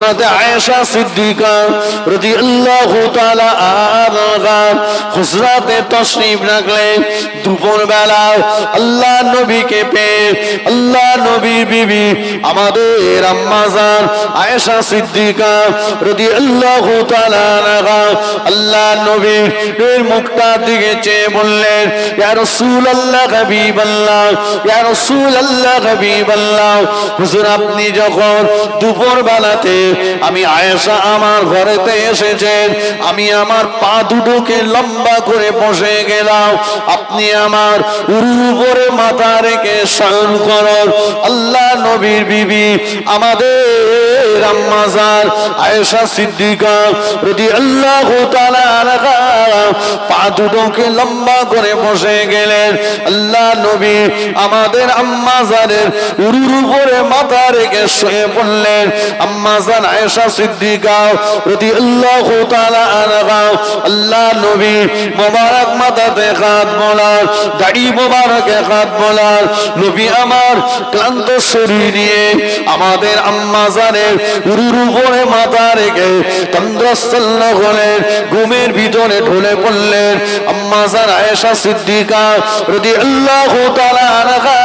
আয়েশা সিদ্দিকা রাদিয়াল্লাহু তাআলা আনহা হুজরাতে তশরিফ রাখলেন। দুপুর বেলা আল্লাহ নবীকে পেয়ে আল্লাহ নবীর বিবি আমাদের আম্মা জান আয়েশা সিদ্দিকা রাদিয়াল্লাহু তাআলা আনহা আল্লাহ নবীর মুখটার দিকে চেয়ে বললেন, ইয়া রাসূলুল্লাহ হাবিবাল্লাহ, ইয়া রাসূলুল্লাহ হাবিবাল্লাহ, হুজুর আপনি যখন দুপুর বেলাতে আমি আয়েশা আমার ঘরেতে এসেছেন, আমি আমার পা দুটোকে লম্বা করে বসে গেলাম, আপনি আমার উরুর উপরে মাথা রেখে শয়ন করুন। আল্লাহ নবীর বিবি আমাদের আম্মা জান আয়েশা সিদ্দিকা রাদিয়াল্লাহু তাআলা আনহা পা দুটোকে লম্বা করে বসে গেলেন। আল্লাহ নবী আমাদের আম্মা জানের উরুর উপরে মাথা রেখে শুয়ে পড়লেন। আম্মা জান আয়েশা সিদ্দিকা রাদিয়াল্লাহু তাআলা আনহা আল্লাহ নবী মোবারক মাথাতে হাত বোলার, দাড়ি মোবারকে হাত বোলার, নবী আমার ক্লান্ত শরীর নিয়ে আমাদের আম্মা জানের উরুর উপরে মাথা রেখে তন্দ্রস্থল্য হলেন, ঘুমের ভিতরে ঢলে পড়লেন। আম্মা জান আয়েশা সিদ্দিকা রাদিয়াল্লাহু তাআলা আনহা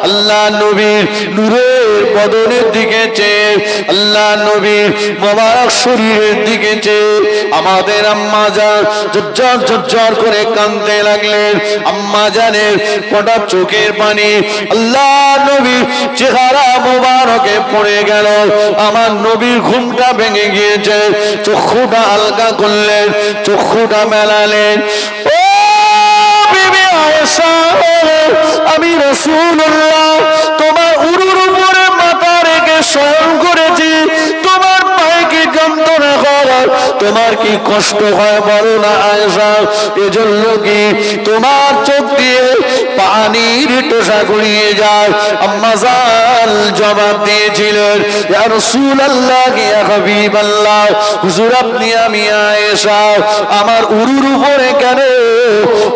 আল্লাহ নবীর নূরের বদনের দিকে চেয়ে আল্লাহ নবীর মোবারক শরীরের দিকে চেয়ে আমাদের আম্মা জান ঝরঝর ঝরঝর করে কাঁদতে লাগলেন। আম্মা জানের ফোঁটা চোখের পানি আল্লাহ নবীর চেহারা মোবারকে পড়ে গেল। আমার নবীর ঘুমটা ভেঙে গিয়েছে, চক্ষুটা আলগা করলেন, চক্ষুটা মেলালেন। ও বিবি আয়েশা, আমি রাসূলুল্লাহ তোমার উরুর উপরে মাথা রেখে শয়ন করেছি, তোমার পায়ে কি যন্ত্রণা হয়, তোমার কি কষ্ট হয় বলো না আয়েশা, এজন্য কি তোমার চোখ দিয়ে পানির টোসা গড়িয়ে যায়? আম্মা জান জবাব দিয়েছিলেন, ইয়া রাসূলুল্লাহ ইয়া হাবিবাল্লাহ, হুজুর আপনি আমি আয়েশা আমার উরুর উপরে কেন?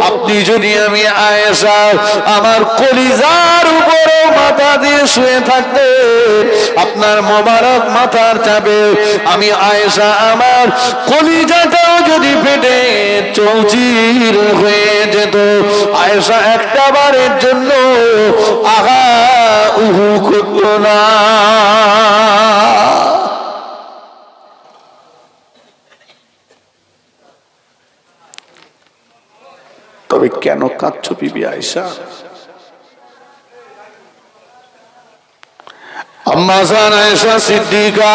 আপনি যদি আমি আয়েশা আমার কলিজার উপরে মাথা দিয়ে শুয়ে থাকতে, আপনার মোবারক মাথার চাপে আমি আয়েশা আমার কলিজাটাও যদি ফেটে চৌচির হয়ে যেত, আয়েশা একটা বারের জন্য আহা উহু করত না। তবে কেন কাঁদছো বিবি আয়েশা? আম্মা জান আয়েশা সিদ্দিকা